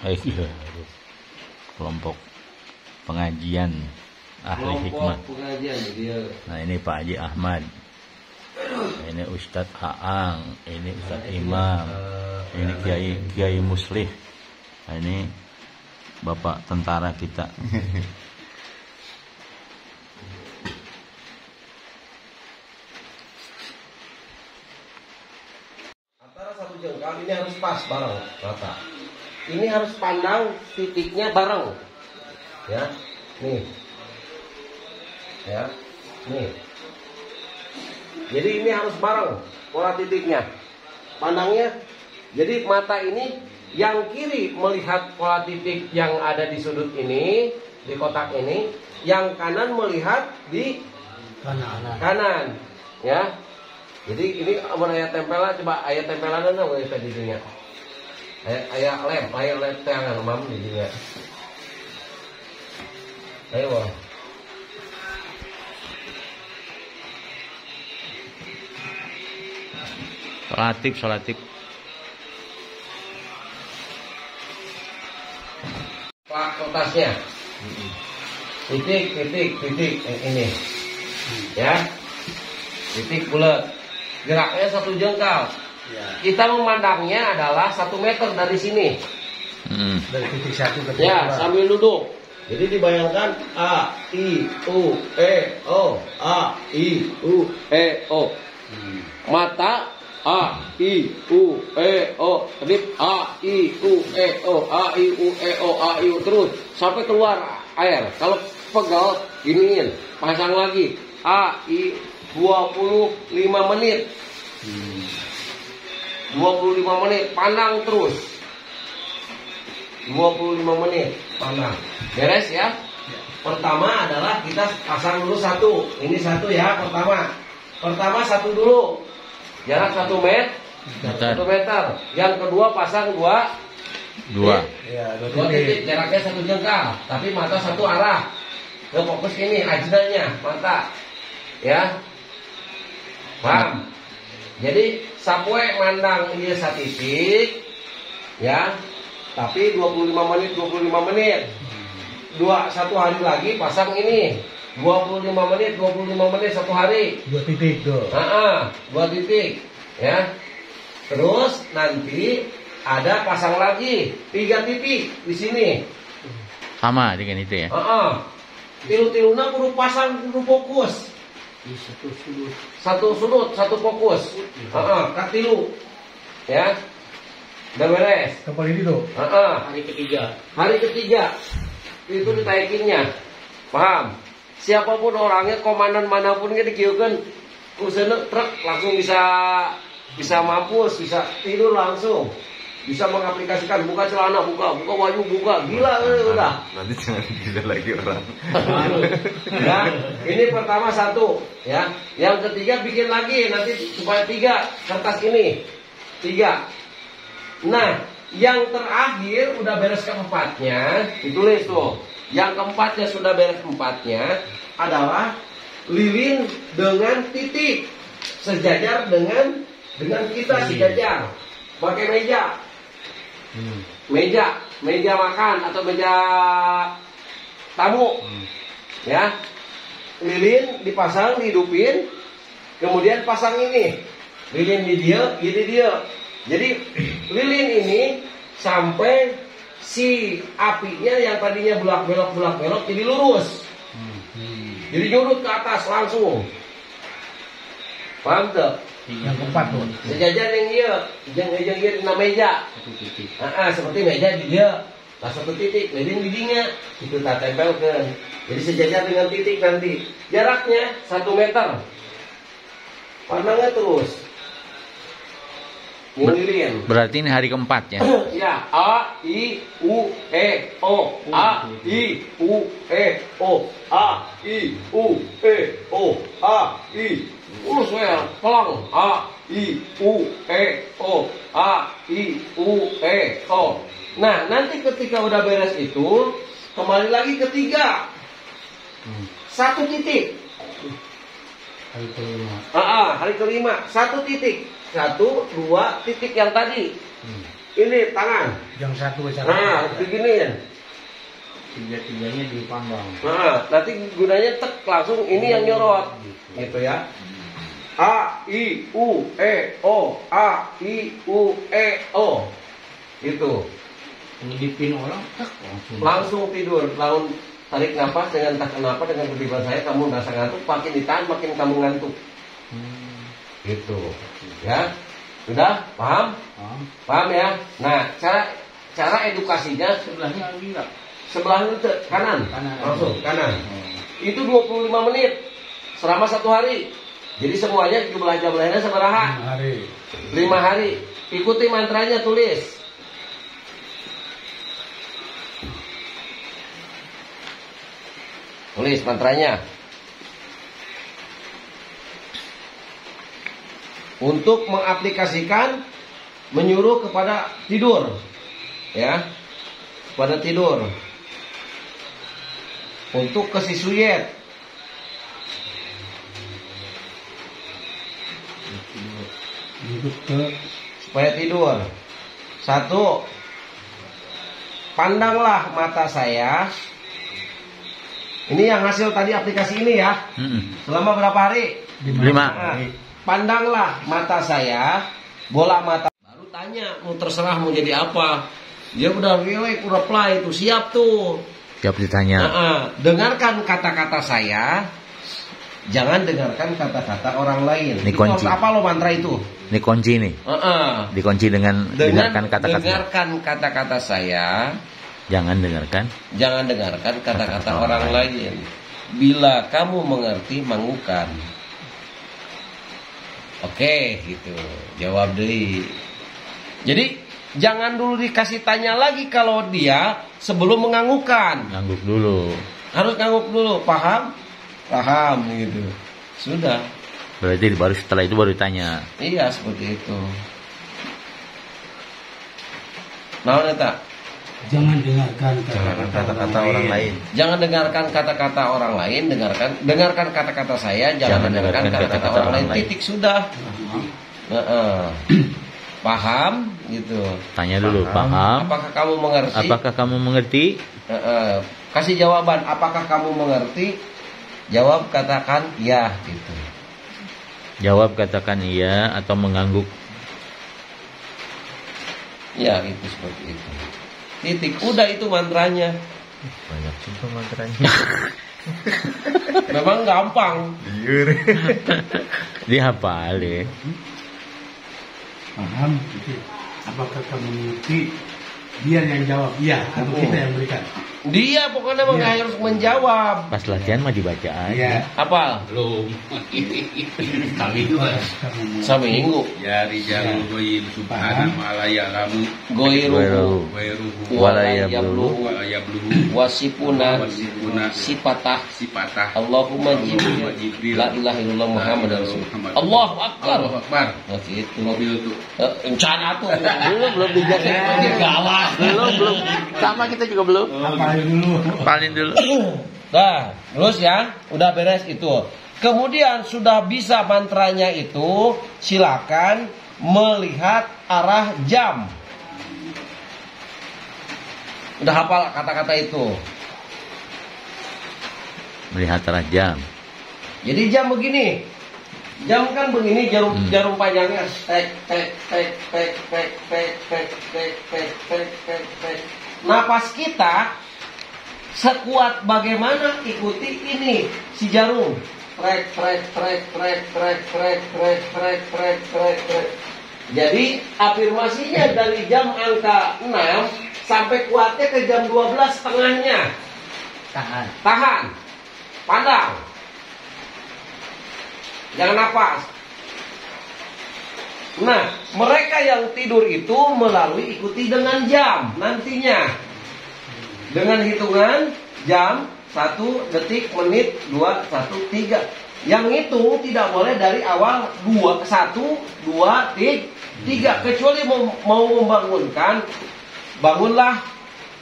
Iya, kelompok pengajian ahli hikmah. Pengajian dia. Nah ini Pak Haji Ahmad, ini Ustadz Aang, ini Ustadz Imam, ini Kiai Muslih, nah, ini Bapak tentara kita. Antara satu jengkal ini harus pas bareng mata. Ini harus pandang titiknya bareng. Ya, nih. Ya, nih. Jadi ini harus bareng pola titiknya. Pandangnya. Jadi mata ini yang kiri melihat pola titik yang ada di sudut ini, di kotak ini, yang kanan melihat di kanan. Ya. Jadi ini ayat tempelan, coba ayat tempelan ada nggak tadinya? Ayat lem tangan mam di sini. Ayo. Sholatif. Kertasnya. Titik ini. Ya. Titik bulat. Geraknya satu jengkal. Ya. Kita memandangnya adalah 1 meter dari sini. Dari titik satu ke titik ya, sambil duduk. Jadi dibayangkan A, I, U, E, O, A, I, U, E, O. Mata A, I, U, E, O. Kedip A, I, U, E, O, A, I, U, E, O, A, I, U. Terus sampai keluar air. Kalau pegal, giniin. Pasang lagi. A, I, 25 menit. 25 menit, pandang terus. 25 menit, pandang. Beres ya? Pertama adalah kita pasang dulu satu. Ini satu ya, pertama satu dulu. Jarak 1 meter. 1 meter. Yang kedua pasang dua titik. Jaraknya 1 jengkal. Tapi mata satu arah. Ke fokus ini, ajnanya, mata. Ya. Paham? Jadi sapue mandang dia 1 titik, ya, tapi 25 menit. 1 hari lagi pasang ini 25 menit 1 hari. 2 titik tuh. 2 titik, ya. Terus nanti ada pasang lagi 3 titik di sini. Sama dengan itu ya. Tilu-tiluna kudu pasang, kudu fokus. Satu sudut, satu fokus. Katilu. Ya. Udah beres. Kembali itu. Hari ketiga. Itu ditaikinnya. Paham? Siapapun orangnya, komandan manapun kita dikieukeun usaha truk langsung bisa mampus, bisa tidur langsung. Bisa mengaplikasikan buka celana, buka baju, buka. Gila udah. Nanti jangan gila lagi orang. Ya, ini pertama 1, ya. Yang ketiga bikin lagi nanti supaya 3 kertas ini. 3. Nah, yang terakhir udah beres keempatnya, ditulis tuh. Yang keempatnya sudah beres keempatnya adalah lilin dengan titik sejajar dengan kita sejajar. Pakai meja. Meja makan atau meja tamu. Ya. Lilin dipasang, dihidupin, kemudian pasang ini. Lilin di dia, ini dia. Jadi lilin ini sampai si apinya yang tadinya belok jadi lurus. Jadi nyurut ke atas langsung. Paham tuh? Yang keempat tuh. Sejajar yang dia, yang dia meja. Seperti meja di dia. Lah 1 titik, lilin didinya itu tak tempelkan. Jadi sejajar dengan titik nanti. Jaraknya 1 meter. Pandangnya terus. Lilin. Berarti ini hari keempat ya? Ya, A, I, U, E, O. A, I, U, E, O. A, I, U, E, O. A, I. Saya pelang. A, I, U, E, O. A, I, U, E, O. Nah, nanti ketika udah beres itu, kembali lagi ke 3. 1 titik. Hari kelima. Hari kelima 1 titik. 1, 2 titik yang tadi. Ini tangan. Yang satu Nah, beginiin. Tiga-tiganya dipanggang. Nah, nanti gunanya tek langsung ini yang nyorot. Gitu ya. A I U E O, A I U E O. Itu. Ngidipin orang tak Langsung tidur. Lalu tarik nafas dengan tak kenapa dengan ketiban saya kamu merasa ngantuk, makin ditahan makin kamu ngantuk. Gitu. Ya. Sudah? Paham? Paham ya? Nah, cara edukasinya sebelahnya gila. sebelah itu kanan. Langsung kanan. Itu 25 menit selama 1 hari. Jadi semuanya jumlah jumlahnya sabaraha? 5 hari. Ikuti mantranya, tulis. Tulis mantranya. Untuk mengaplikasikan menyuruh kepada tidur. Ya. Pada tidur. Untuk kesisuyet. Supaya tidur. 1. Pandanglah mata saya. Ini yang hasil tadi aplikasi ini ya. Selama berapa hari? 5. Nah, pandanglah mata saya. Bola mata. Baru tanya mau terserah mau jadi apa. Dia udah reply itu siap tuh. Siap ditanya. Dengarkan kata-kata saya. Jangan dengarkan kata-kata orang lain. Ini itu kunci. harus apa lo mantra itu? Ini kunci nih. Dikunci dengan dengarkan kata-kata. Dengarkan kata-kata saya. Jangan dengarkan kata-kata orang lain. Bila kamu mengerti, mengukan. Oke, gitu. Jawab deh. Jadi jangan dulu dikasih tanya lagi kalau dia sebelum menganggukkan. Ngangguk dulu. Harus ngangguk dulu, paham? Paham gitu. Sudah. Berarti baru setelah itu baru ditanya. Iya, seperti itu. Nah, Neta. Jangan dengarkan kata-kata orang lain. Jangan dengarkan kata-kata orang lain, dengarkan kata-kata saya, jangan dengarkan kata-kata orang lain. Titik sudah. Paham gitu. Tanya dulu, paham? Apakah kamu mengerti? Apakah kamu mengerti? Kasih jawaban, apakah kamu mengerti? Jawab, katakan ya gitu. Jawab, katakan iya atau mengangguk. Ya, itu seperti itu. Titik, udah itu mantranya. Banyak juga mantranya. Memang gampang. Dia hafal deh. Paham? Apakah kamu mengerti? Dia yang jawab iya atau kita yang berikan? Dia pokoknya harus menjawab. Pas latihan mah dibaca aja. Iya. Apa? Belum. Kami juga. Seminggu. Ya rijalul ghaib subhana ma la ya'lamu Goiruhu Walayablu wasipuna sipatah Allahumma Allahumma Jibril la ilaha illallah Muhammad Rasulullah. Allahu Akbar. Allahu Akbar. Masih itu Mobil tuh. rencana tuh. Belum dijagain. Gawat. Belum. Sama kita juga belum. Apalin dulu. Nah, terus ya, udah beres itu. Kemudian sudah bisa mantranya itu, silakan melihat arah jam. Udah hafal kata-kata itu. Melihat arah jam. Jadi jam begini. Jam kan begini, jarum panjangnya tek. Napas kita sekuat bagaimana ikuti ini si jarum. Jadi afirmasinya dari jam angka 6 sampai kuatnya ke jam 12 setengahnya. Tahan. Pandang. Jangan napas. Nah, mereka yang tidur itu melalui ikuti dengan jam nantinya. Dengan hitungan jam 1 detik, menit, 2, 1, 3. Yang itu tidak boleh dari awal 1, 2, 3. Kecuali mau membangunkan, bangunlah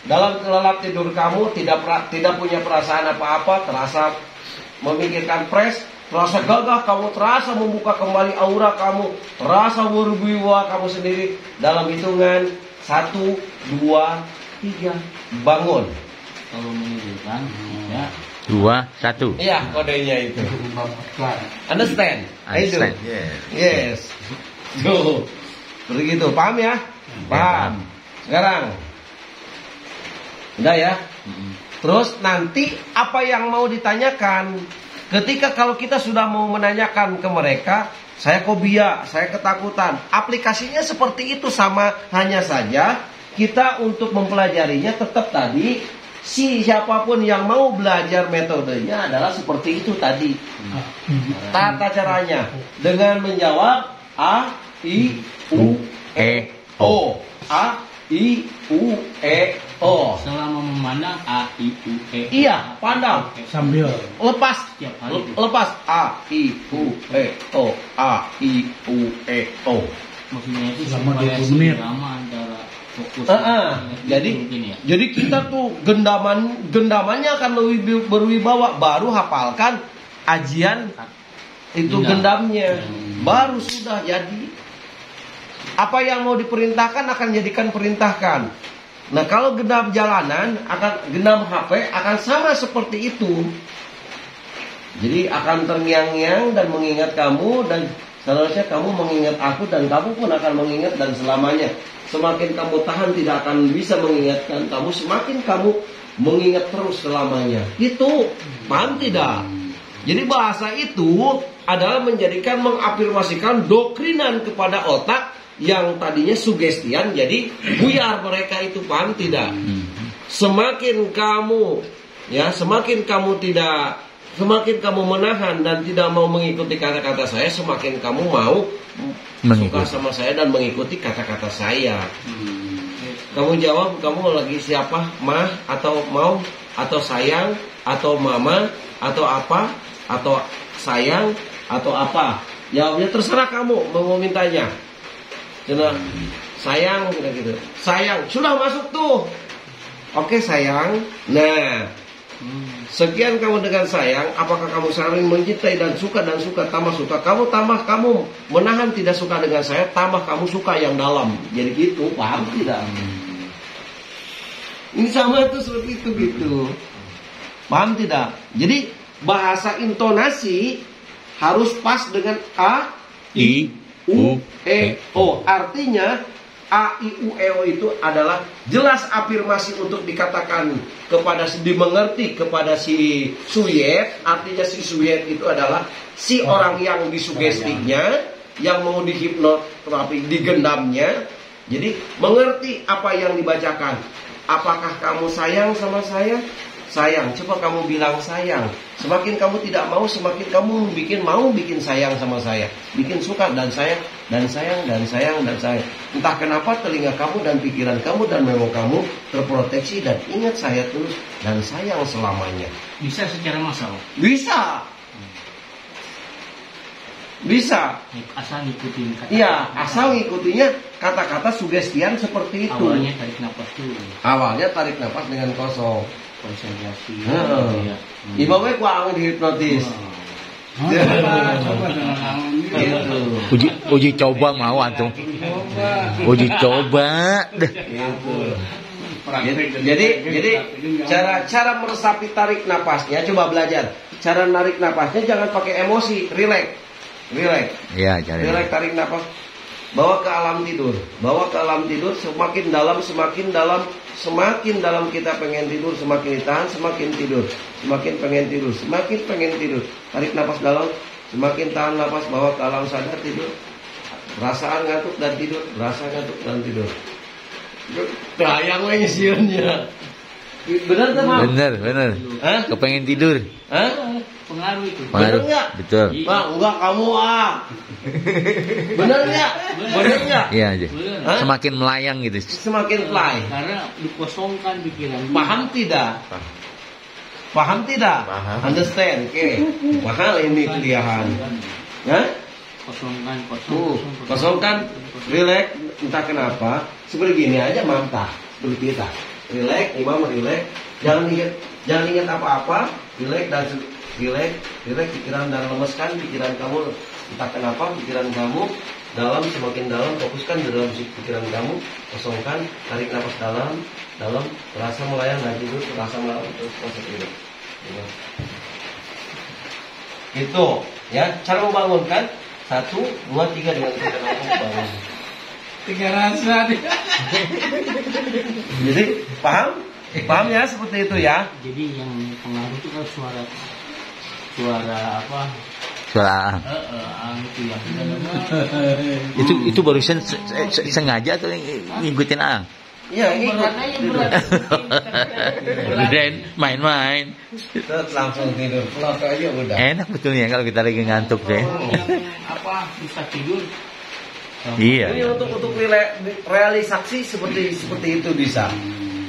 dalam kelelap tidur kamu, tidak punya perasaan apa-apa, terasa memikirkan pres, terasa gagah kamu, terasa membuka kembali aura kamu, terasa berwibawa kamu sendiri dalam hitungan 1, 2, 3, bangun. Kalau menunjukkan ya 2, 1. Iya, kodenya itu. Understand? Understand. Yes. Tuh. Begitu, paham ya? Paham. Sekarang. Udah ya? Terus nanti apa yang mau ditanyakan? Ketika kalau kita sudah mau menanyakan ke mereka, saya fobia, saya ketakutan. Aplikasinya seperti itu sama, hanya saja kita untuk mempelajarinya tetap tadi siapapun yang mau belajar metodenya adalah seperti itu tadi. Tata caranya dengan menjawab A, I, U, E, O. A, I, U, E, O. Selama memandang A, I, U, E. Iya, pandang. Sambil Lepas. Setiap hari. Lepas A, I, U, E, O. A, I, U, E, O. Maksudnya itu Selama supaya 20 menit. lama antara fokus. Jadi mungkin ya. jadi kita tuh gendamannya akan lebih berwibawa. Baru hafalkan ajian itu gendamnya. Baru sudah jadi. Apa yang mau diperintahkan akan jadikan perintahkan. Nah, kalau gendam jalanan gendam HP akan sama seperti itu. Jadi akan terngiang-ngiang dan mengingat kamu, dan seharusnya kamu mengingat aku, dan kamu pun akan mengingat dan selamanya. Semakin kamu tahan tidak akan bisa mengingatkan kamu, semakin kamu mengingat terus selamanya. Itu paham tidak? Jadi bahasa itu adalah mengafirmasikan doktrinan kepada otak yang tadinya sugestian, jadi buyar mereka itu, paham tidak? Semakin kamu menahan dan tidak mau mengikuti kata-kata saya, semakin kamu mau suka sama saya dan mengikuti kata-kata saya. Kamu jawab, kamu lagi siapa? Mah atau mau atau sayang atau mama atau apa atau sayang atau apa? Jawabnya terserah kamu mau mintanya. Cina sayang gitu. Sayang sudah masuk tuh. Oke sayang. Nah, sekian kamu dengan sayang. Apakah kamu saling mencintai dan suka tambah suka? Kamu menahan tidak suka dengan saya, tambah kamu suka yang dalam. Jadi gitu, paham tidak? Ini sama tuh seperti itu gitu. Paham tidak? Jadi bahasa intonasi harus pas dengan A, I, U, E, O. Artinya A, I, U, E, O itu adalah jelas afirmasi untuk dikatakan kepada dimengerti kepada si suyet. Artinya si suyet itu adalah si orang yang disugestinya, yang mau dihipnoterapi, digendamnya. Jadi mengerti apa yang dibacakan. Apakah kamu sayang sama saya? Sayang, coba kamu bilang sayang. Semakin kamu tidak mau, semakin kamu bikin sayang sama saya, bikin suka dan sayang dan sayang dan sayang dan sayang. Entah kenapa telinga kamu dan pikiran kamu dan memang kamu terproteksi dan ingat saya terus dan sayang selamanya. Bisa secara massal. Bisa. Asal ngikutin kata. Iya, asal ngikutinya kata-kata sugestian seperti itu. Awalnya tarik nafas dulu. Awalnya tarik nafas dengan kosong. Konsentrasi. Heeh. Imamnya kuang dihipnotis. coba dengan Gitu. Uji coba mau antum. Uji coba deh. Gitu. Jadi cara meresapi tarik napasnya, coba belajar. Cara narik napasnya jangan pakai emosi, relax. Iya, cari. Relax, tarik napas. Bawa ke alam tidur. Semakin dalam kita pengen tidur, semakin ditahan, semakin tidur. Semakin pengen tidur. Tarik napas dalam, semakin tahan napas, bawa ke alam sadar, tidur. Perasaan ngantuk dan tidur, Tayang we nyisiunnya. Benar tuh, Mam? Bener. Hah? Kepengen tidur. Hah? Pengaruh itu. Bener nggak? Betul. Bang, enggak kamu Bener nggak? Iya aja. Hah? Semakin melayang gitu. Semakin fly. Karena dikosongkan pikiran. Paham tidak? Paham. Understand? Oke. Mahal ini kuliahan. Hah? Kosongkan, relax, entah kenapa. Seperti gini aja mantap, seperti kita. Relax, imam relax. Jangan ingat apa-apa. Relax, pikiran dan lemeskan pikiran kamu. Entah kenapa pikiran kamu dalam, semakin dalam, fokuskan di dalam pikiran kamu, kosongkan, tarik nafas dalam, terasa melayang, nah tidur, terasa melayang, terus masuk tidur. Itu, ya, cara membangunkan 1, 2, 3 dengan kita bangun. 3 rasa dia. Jadi paham? Paham ya seperti itu ya? Jadi yang pengaruh itu kan suara apa? Suara Itu yang itu barusan sengaja atau ngikutin Ang? Iya, berat aja berat. Dan main-main. Terus langsung tidur, pelak aja udah. Enak betulnya kalau kita lagi ngantuk deh. Yang apa bisa tidur? Iya. Ini untuk realisasi seperti itu bisa.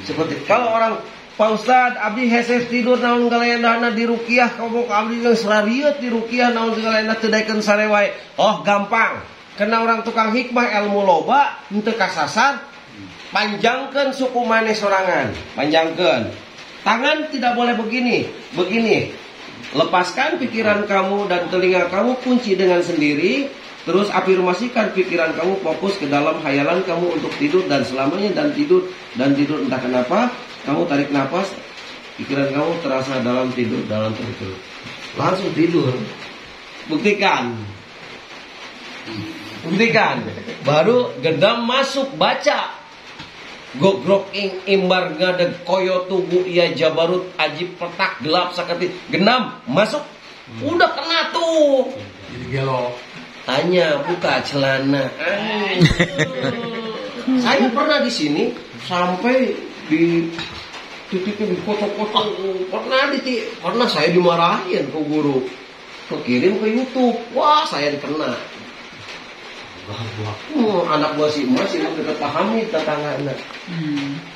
Seperti kalau orang Pak Ustad, abdi heses tidur naon galeendahna di rukiah, kamu abdi geus sararieut di rukiah naon galeendahna teu daekeun sarewae. Oh, gampang. Kena orang tukang hikmah ilmu loba henteu kasasar. Panjangkeun suku maneh sorangan, panjangkeun. Tangan tidak boleh begini. Lepaskan pikiran kamu dan telinga kamu, kunci dengan sendiri. Terus afirmasikan pikiran kamu, fokus ke dalam hayalan kamu untuk tidur dan selamanya dan tidur entah kenapa kamu tarik nafas, pikiran kamu terasa dalam tidur, langsung tidur. Buktikan. Baru gendam masuk, baca gogrok ing imbar ngadeg koyo tugu iya jabarut ajib petak gelap saketi gendam masuk, udah kena tuh. Jadi gelo. Tanya, buka celana. Saya pernah di sini sampai di titiknya di foto-foto. Pernah saya dimarahin ke guru. Kekirim ke YouTube. Wah, saya dikena. Anak buah si Mas yang dekat pahami tetangganya.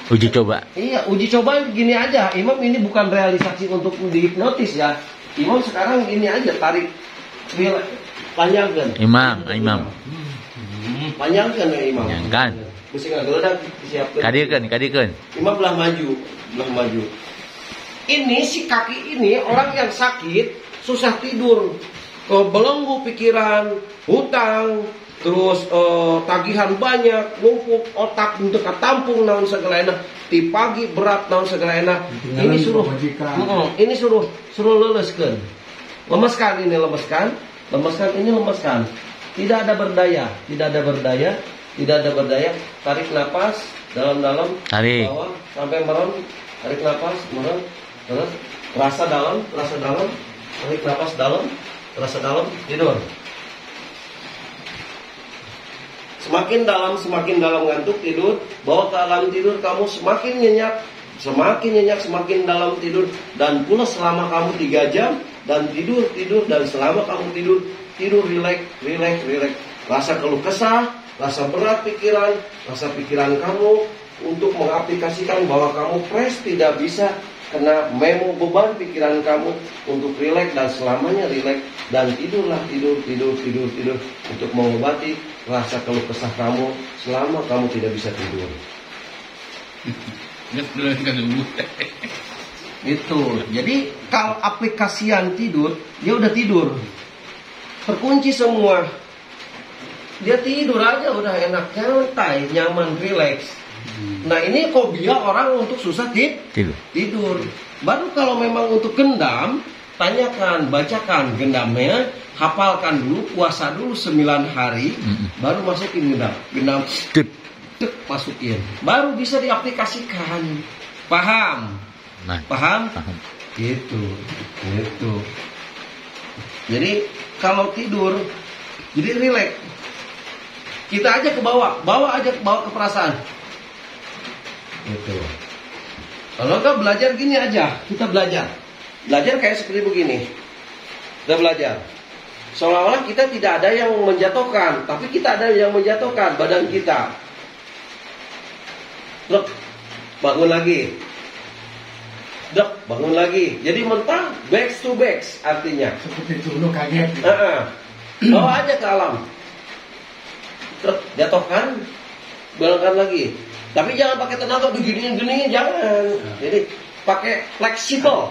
Uji coba. Iya, uji coba gini aja. Imam ini bukan realisasi untuk dihipnotis ya. Imam sekarang ini aja tarik panjangkan. Imam. Panjangkan ya Imam. Panjangkan. Mesti ngageledak disiapkan. Kadiekeun. Imam belah maju. Ini si kaki ini orang yang sakit, susah tidur, kebelenggu pikiran, hutang, terus tagihan banyak, numpuk otak untuk katampung naon segala ti pagi berat naon segala ini suruh leleskeun. Lemeskan. Tidak ada berdaya. Tarik napas dalam-dalam, Tarik. bawah sampai merem. Tarik napas, merem. Terus rasa dalam. Tarik napas dalam, rasa dalam, tidur. Semakin dalam ngantuk tidur, bawa ke alam tidur kamu semakin nyenyak, semakin dalam tidur dan pula selama kamu 3 jam dan tidur dan selama kamu tidur rileks. Rasa keluh kesah, rasa berat pikiran, rasa pikiran kamu untuk mengaplikasikan bahwa kamu fresh tidak bisa kena memo beban pikiran kamu untuk rileks dan selamanya rileks dan tidur untuk mengobati rasa keluh kesah kamu selama kamu tidak bisa tidur. Itu. Jadi kalau aplikasian tidur, dia udah tidur. Terkunci semua. Dia tidur aja udah enak, santai, nyaman, rileks. Nah ini fobia orang untuk susah tidur. Baru kalau memang untuk gendam, tanyakan, bacakan gendamnya, hafalkan dulu, puasa dulu 9 hari, baru masukin gendam, masukin, baru bisa diaplikasikan. Paham? Nah, Paham? Gitu. Jadi kalau tidur, jadi rileks. Kita aja ke bawah, bawa ke perasaan. Gitu. Kalau enggak belajar gini aja, kita belajar kayak seperti begini. Kita belajar. Seolah-olah kita tidak ada yang menjatuhkan, tapi kita ada yang menjatuhkan badan kita. Loh, bangun lagi. Bangun lagi. Jadi mentah back to back artinya. Seperti itu, lu kaget. Bawa aja ke alam. Jatuhkan, belokkan lagi. Tapi jangan pakai tenaga begini-gini, jangan. Jadi pakai fleksibel.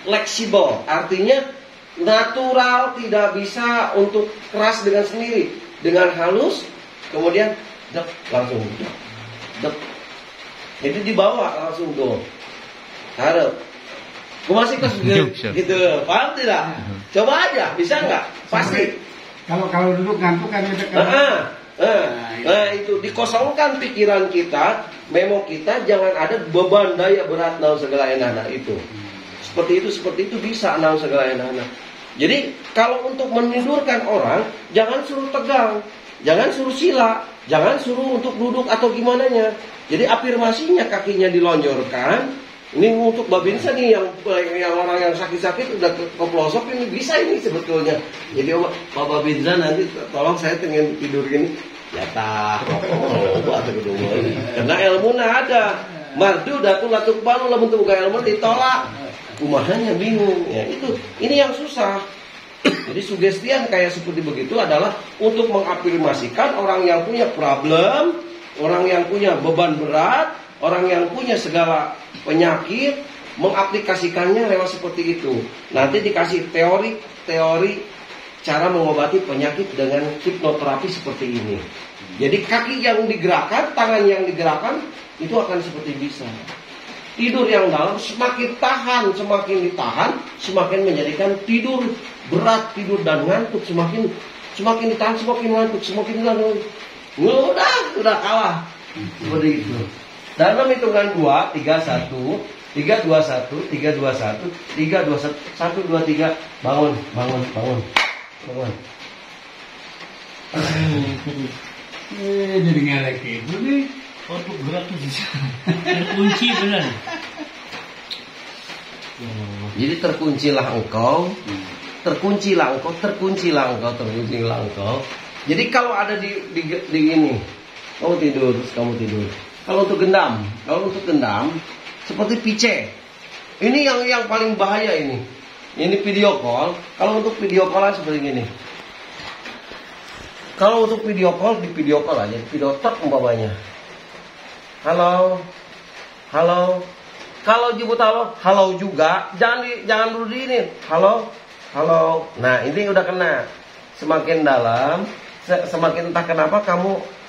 Fleksibel artinya natural, tidak bisa untuk keras dengan sendiri. dengan halus, kemudian dep, langsung dep. Jadi dibawa langsung tuh. Harap. Masih gitu, paham tidak? Coba aja, bisa nggak? Pasti. Kalau duduk ngantuk kan Itu dikosongkan pikiran kita, memo kita, jangan ada beban daya berat naon segala enak itu. Seperti itu bisa naon segala enak. Jadi kalau untuk menidurkan orang, jangan suruh tegang, jangan suruh sila, jangan suruh untuk duduk atau gimana nya. Jadi afirmasinya kakinya dilonjorkan. Ini untuk babinsa nih yang orang yang sakit-sakit udah ke pelosok ini bisa ini sebetulnya. Jadi Pak Babinsa nanti tolong saya pengen tidur gini. Ya tah, atau kedua ini. Karena ilmu ada. Mardu datul latuk balu lah bentuk ilmu ditolak. Kumahanya bingung. Ya itu. Ini yang susah. Jadi sugestian kayak seperti begitu adalah untuk mengafirmasikan orang yang punya problem, orang yang punya beban berat, orang yang punya segala penyakit, mengaplikasikannya lewat seperti itu. Nanti dikasih teori cara mengobati penyakit dengan hipnoterapi seperti ini. Jadi kaki yang digerakkan, tangan yang digerakkan, itu akan seperti bisa. Tidur yang dalam semakin tahan, semakin ditahan, semakin menjadikan tidur berat, tidur dan ngantuk semakin ditahan, semakin ngantuk, semakin ngantuk. Udah kalah. Seperti itu. Dalam hitungan 2, 3, 1, 3, 2, 1, 3, 2, 1, 3, 2, 1, 1, 2, 3, bangun. Jadi ngelek itu nih. Untuk gerak tuh bisa terkunci benar. Jadi terkuncilah engkau. Jadi kalau ada di ini, kamu tidur. Kalau untuk gendam, seperti pice. Ini yang paling bahaya ini. Ini video call. Kalau untuk video call seperti gini. Kalau untuk video call, di video call aja, video talk umpamanya. Halo. Kalau jemput halo juga. Jangan dulu di ini. Halo. Nah, ini udah kena. Semakin dalam, semakin entah kenapa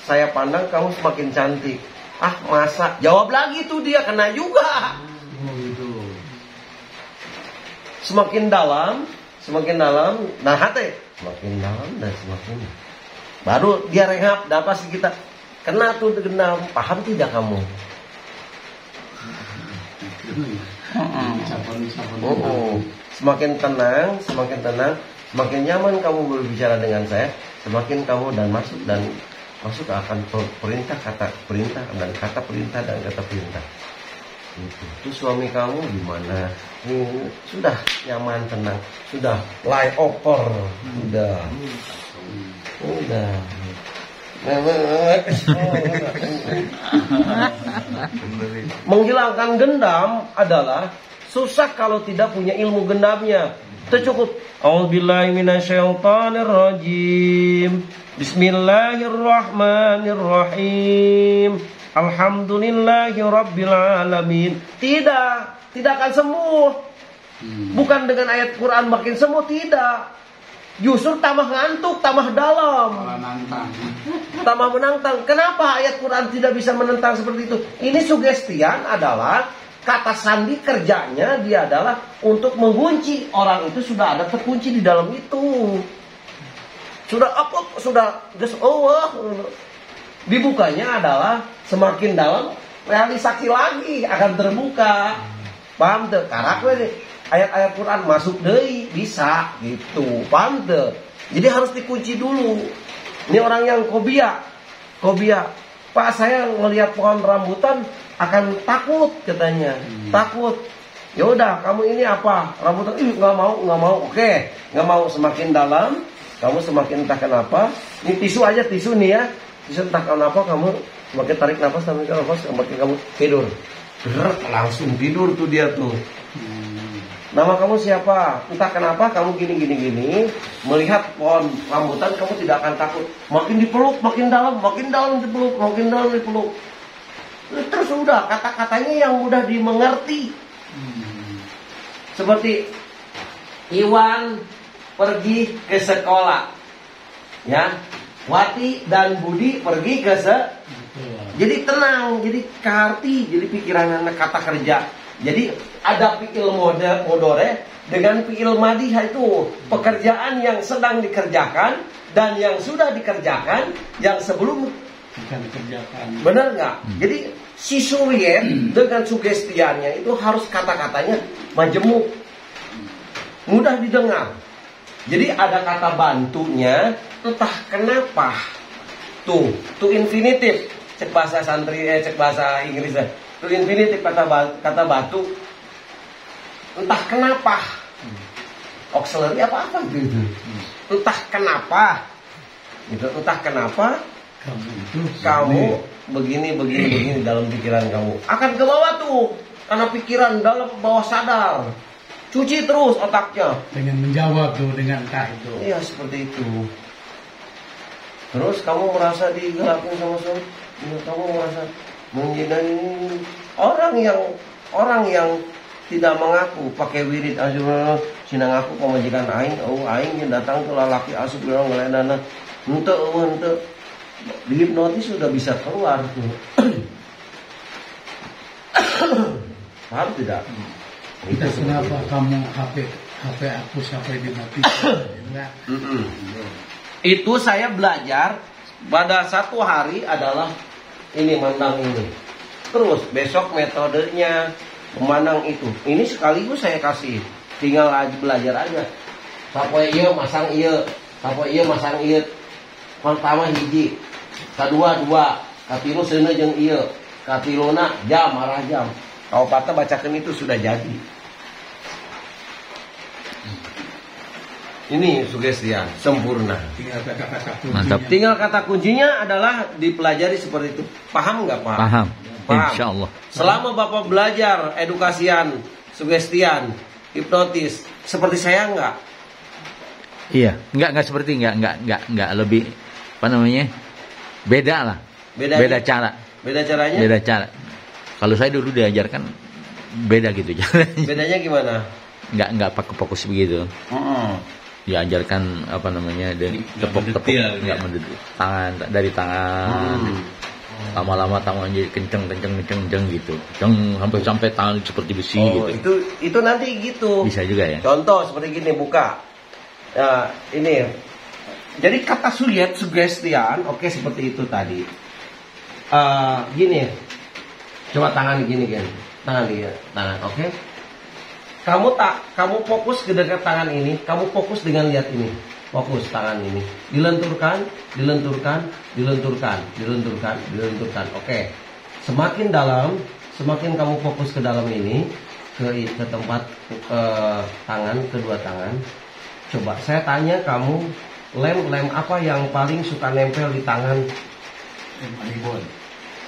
saya pandang kamu semakin cantik. Ah, masa? Jawab lagi tuh dia, kena juga. Semakin dalam, nah hati semakin dalam dan semakin baru dia rehab, dan pasti kita kena tuh gendam. Paham tidak kamu? Semakin tenang, semakin nyaman kamu berbicara dengan saya, semakin kamu masuk akan perintah dan kata perintah. Itu suami kamu gimana? Sudah nyaman, tenang, sudah lay over, udah. Menghilangkan gendam adalah susah kalau tidak punya ilmu gendamnya. Itu cukup. A'udzubillahi minasyaitonirrajim. Bismillahirrahmanirrahim. Alhamdulillahirabbil alamin. Tidak akan sembuh. Bukan dengan ayat Quran makin sembuh, tidak. Justru tambah ngantuk, tambah dalam, tambah menantang. Kenapa ayat Quran tidak bisa menentang seperti itu? Ini sugestian adalah kata sandi, kerjanya dia adalah untuk mengunci. Orang itu sudah ada terkunci di dalam itu. Sudah dibukanya adalah semakin dalam, realisasi lagi akan terbuka. Paham tuh? Karakter ayat-ayat Quran masuk deui bisa gitu. Paham tuh? Jadi harus dikunci dulu. Ini orang yang fobia. Pak, saya ngelihat pohon rambutan akan takut katanya. Takut. Ya udah, kamu ini apa? Rambutan nggak mau. Oke, nggak mau. Semakin dalam, kamu semakin entah kenapa. Ini tisu nih ya. Tisu entah kenapa kamu semakin tarik nafas, semakin kamu tidur. Langsung tidur tuh dia tuh. Nama kamu siapa? Entah kenapa kamu gini. Melihat pohon rambutan kamu tidak akan takut. Makin dipeluk, makin dalam dipeluk. Terus udah kata-katanya yang mudah dimengerti. Seperti Iwan pergi ke sekolah. Ya. Wati dan Budi pergi ke jadi tenang, jadi karti, jadi pikiran anak kata kerja. Jadi ada fi'il mudhari dengan fi'il madhi, itu pekerjaan yang sedang dikerjakan dan yang sudah dikerjakan, yang sebelum Bukan dikerjakan. benar nggak? Jadi si Surya dengan sugestiannya itu harus kata-katanya majemuk, mudah didengar. Jadi ada kata bantunya, entah kenapa tuh infinitif, cek bahasa santri, cek bahasa Inggris, tuh infinitif kata batu, entah kenapa, auxiliary apa gitu, entah kenapa, gitu, entah kenapa kamu begini dalam pikiran kamu akan ke bawah tuh, karena pikiran dalam bawah sadar. Cuci terus otaknya Dengan menjawab tuh, dengan entah itu. iya seperti itu. Terus kamu merasa digerakin sama suami, kamu merasa menjadi orang yang tidak mengaku pakai wirid asal sinang aku pemajikan aing, aing yang datang ke lalaki asup bilang ngeledana ente dihipnotis sudah bisa keluar tuh. Paham tidak? Itu Kenapa kamu HP hapus, HP dimatikan? Enggak. Itu saya belajar pada satu hari adalah ini mandang ini. Terus besok metodenya memandang itu. Ini sekaligus saya kasih. Tinggal aja belajar aja. Sapoe ieu masang ieu, sapoe ieu masang ieu. Pertama hiji, kedua dua, katilu seuneu jeung ieu, katiluna jam arah jam. Kalau kata bacakan itu sudah jadi. Ini sugestian sempurna. Tinggal kata-kata kuncinya. Mantap. Tinggal kata kuncinya adalah dipelajari seperti itu. Paham nggak Pak? Paham. Insya Allah. Selama Bapak belajar edukasian, sugestian, hipnotis, seperti saya nggak? Iya, enggak seperti enggak lebih apa namanya? Beda lah. Beda cara. Beda caranya? Beda cara. Kalau saya dulu diajarkan beda gitu caranya. Bedanya gimana? Enggak pakai fokus begitu. Diajarkan apa namanya, tepuk-tepuk, mendetail, enggak ya. mendetail. Tangan dari tangan. Lama-lama tangan jadi kenceng gitu. Sampai tangan seperti besi gitu. Itu nanti gitu. Bisa juga ya. Contoh seperti gini, buka. Nah, ini. Jadi kata sulit, sugestian, oke seperti itu tadi. Gini, coba tangan gini kan, tangan dia, tangan, oke. Kamu fokus ke dekat tangan ini, kamu fokus dengan lihat ini, fokus tangan ini, dilenturkan, oke. Semakin dalam, semakin kamu fokus ke dalam ini, ke tempat tangan, kedua tangan. Coba saya tanya kamu, lem apa yang paling suka nempel di tangan? Lem Aibon.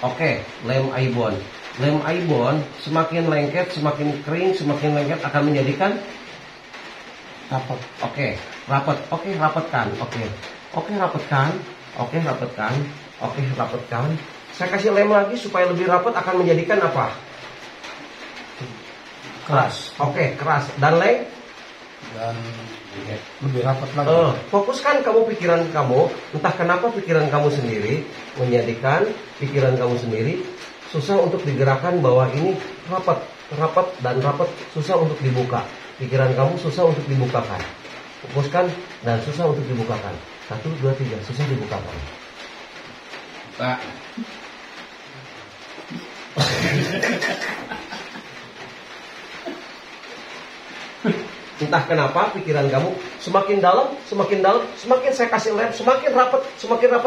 Oke, lem Aibon. Lem Aibon semakin lengket, semakin kering, semakin lengket akan menjadikan Rapat. Oke, rapat. Oke, rapatkan. Oke, rapatkan. Saya kasih lem lagi supaya lebih rapat akan menjadikan apa? Keras. Oke, keras. Dan lem? Dan lebih rapat lagi. Fokuskan kamu pikiran kamu. Entah kenapa pikiran kamu sendiri menjadikan pikiran kamu sendiri susah untuk digerakkan bahwa ini rapat susah untuk dibuka. Pikiran kamu susah untuk dibukakan. Fokuskan dan susah untuk dibukakan. 1, 2, 3 susah dibukakan. Pak. Entah kenapa pikiran kamu semakin dalam, semakin saya kasih lem, semakin rapat,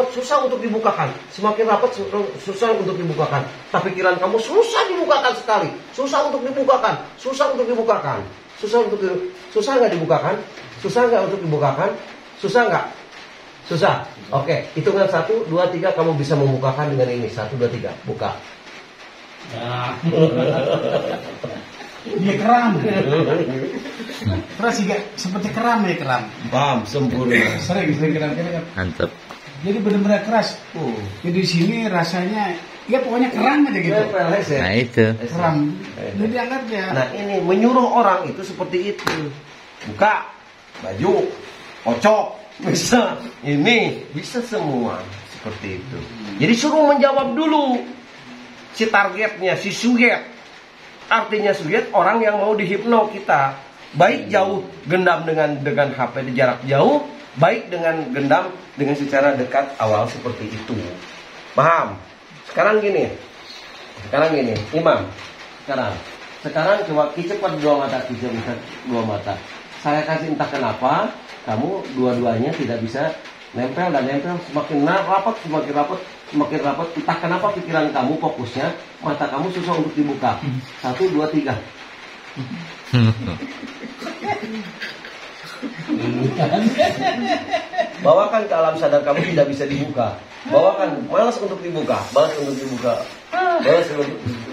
susah untuk dibukakan. Semakin rapat, susah untuk dibukakan. Tapi pikiran kamu susah dibukakan sekali, susah untuk dibukakan. Susah nggak dibukakan? Susah nggak untuk dibukakan? Susah nggak? Susah. Oke, hitungan 1, 2, 3 kamu bisa membukakan dengan ini. 1, 2, 3, buka. Dia keram. Keras juga seperti keram ya, keram. Paham, sempurna. Sering keram. Mantap. Jadi benar-benar keras. Jadi di sini rasanya ya pokoknya keram aja gitu. Nah itu. Keram. Jadi dianggap ya. Nah ini menyuruh orang itu seperti itu. Buka baju, kocok, Bisa. Ini bisa semua seperti itu. Jadi suruh menjawab dulu si targetnya, si subyek. Artinya subyek orang yang mau dihipno kita. Baik jauh gendam dengan HP di jarak jauh, baik dengan gendam dengan secara dekat awal seperti itu. Paham? Sekarang gini, Imam. Sekarang coba cepat dua mata. Saya kasih entah kenapa kamu dua-duanya tidak bisa nempel dan nempel, semakin rapat. Entah kenapa pikiran kamu fokusnya, mata kamu susah untuk dibuka. 1, 2, 3. Bawakan ke alam sadar kamu tidak bisa dibuka. Bawakan, malas untuk dibuka. Malas untuk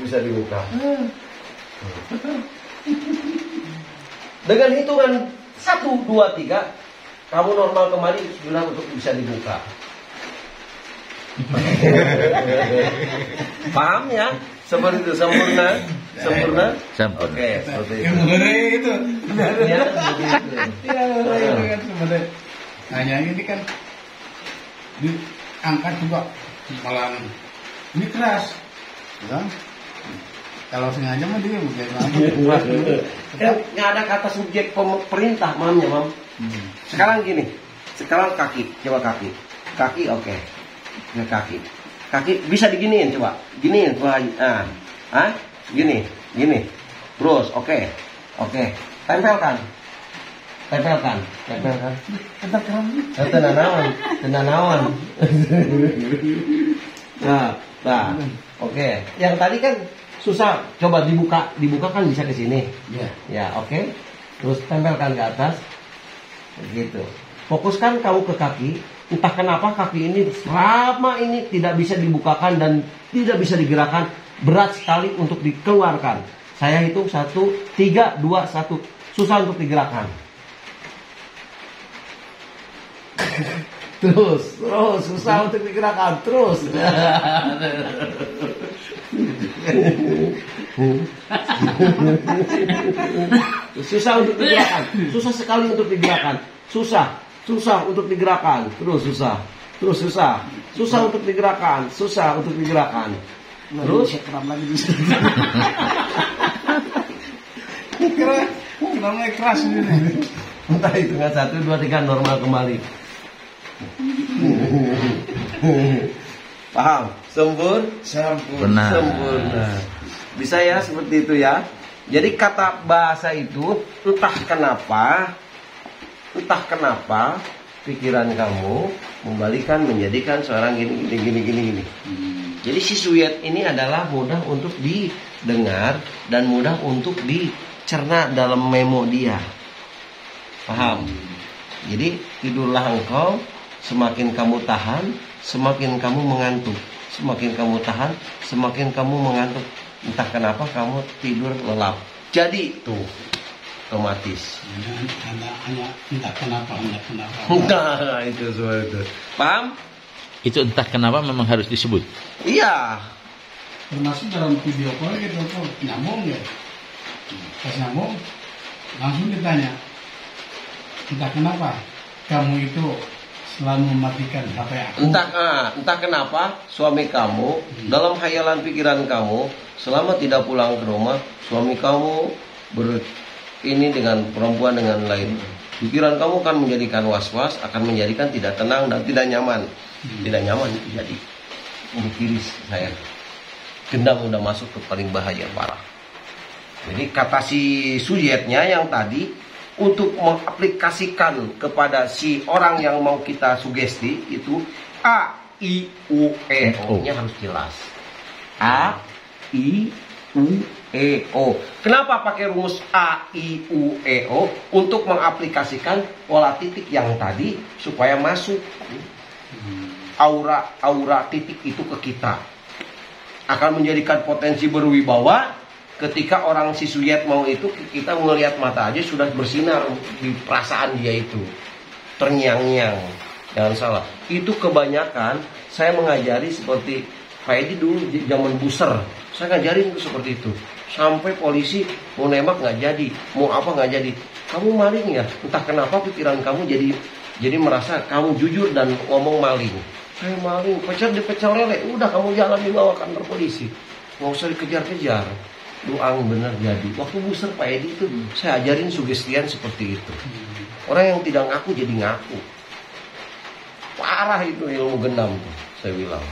bisa dibuka. Dengan hitungan 1, 2, 3, kamu normal kembali sudah untuk bisa dibuka. Paham ya? Seperti itu, sempurna. Oke, seperti itu. Itu. Ya, begitu. Hanya ini kan diangkat juga malah ini keras, ya. Kalau sengaja mah dia nggak ada kata subjek perintah, mamnya, mam. Sekarang gini, kaki, coba kaki, oke. Ya, kaki bisa diginiin, coba, giniin, gini, terus, oke, tempelkan. Tenanawan. Nah, oke. Yang tadi kan susah, coba dibuka kan bisa ke sini. Ya, oke. Terus tempelkan ke atas, gitu. Fokuskan kamu ke kaki. Entah kenapa kaki ini selama ini tidak bisa dibukakan dan tidak bisa digerakkan, berat sekali untuk dikeluarkan. Saya hitung 1, 3, 2, 1. Susah untuk digerakkan. Terus susah untuk digerakkan. Terus. Susah untuk digerakkan. Susah sekali untuk digerakkan. Susah untuk digerakkan. Terus susah untuk digerakkan. Terus keram lagi di sini. Namanya keras ini. Entah hitungan 1, 2, 3 normal kembali. Paham? Sempurna. Bisa ya seperti itu ya. Jadi kata bahasa itu entah kenapa pikiran kamu membalikan menjadikan seorang gini. Jadi si suyet ini adalah mudah untuk didengar dan mudah untuk dicerna dalam memo dia. Paham? Jadi tidurlah engkau, semakin kamu tahan, semakin kamu mengantuk. Semakin kamu tahan, semakin kamu mengantuk. Entah kenapa kamu tidur lelap. Jadi tuh otomatis. Hanya entah kenapa. Nah, itu semua itu. Paham? Itu entah kenapa memang harus disebut. Iya. Termasuk dalam video call gitu, nyambung ya. Pas nyambung, langsung ditanya, entah kenapa kamu itu selalu mematikan HP aku. Entah kenapa suami kamu dalam hayalan pikiran kamu selama tidak pulang ke rumah, suami kamu ini dengan perempuan dengan lain. Pikiran kamu akan menjadikan was-was, akan menjadikan tidak tenang dan tidak nyaman. Tidak nyaman jadi tiris saya. Gendam udah masuk ke paling bahaya parah. Jadi kata si suyetnya yang tadi untuk mengaplikasikan kepada si orang yang mau kita sugesti itu A, I, U, E, O-nya harus jelas. A, I, U, E, O. Kenapa pakai rumus A, I, U, E, O? Untuk mengaplikasikan pola titik yang tadi supaya masuk aura titik itu ke kita. Akan menjadikan potensi berwibawa. Ketika orang si suyet mau itu, kita melihat mata aja sudah bersinar di perasaan dia itu. Terngiang-ngiang. Jangan salah. Itu kebanyakan saya mengajari seperti Pak Edi dulu zaman buser. Saya ngajarin itu seperti itu. Sampai polisi mau nembak nggak jadi, mau apa nggak jadi. Kamu maling ya? Entah kenapa pikiran kamu Jadi merasa kamu jujur dan ngomong maling. Saya maling, pecel lele. Udah kamu jalan dibawa kantor polisi. Nggak usah dikejar-kejar. Doang bener jadi. Waktu buser Pak Edi itu saya ajarin sugestian seperti itu. Orang yang tidak ngaku jadi ngaku. Parah itu ilmu gendam tuh, saya bilang.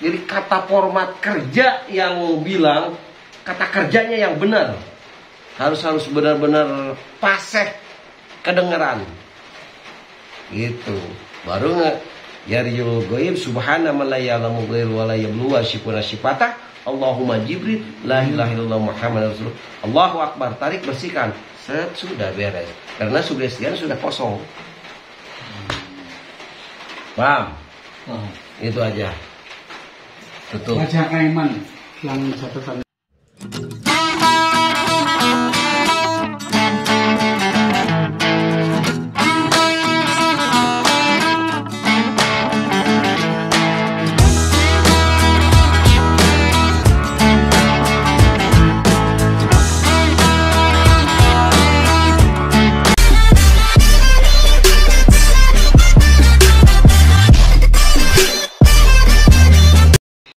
Jadi kata format kerja yang bilang, kata kerjanya yang benar. Harus benar-benar fasih kedengeran. Gitu. Baru yariyul ghaib subhana man la ya'lamu ghairu wa la yablu wa syifuna syifata Allahumma Jibril la ilaha illallah Muhammad Rasulullah. Allahu Akbar, tarik bersihkan. Set, sudah beres. Karena sugestian sudah kosong. Paham? Itu aja. Tutup. Baca Aiman yang catatan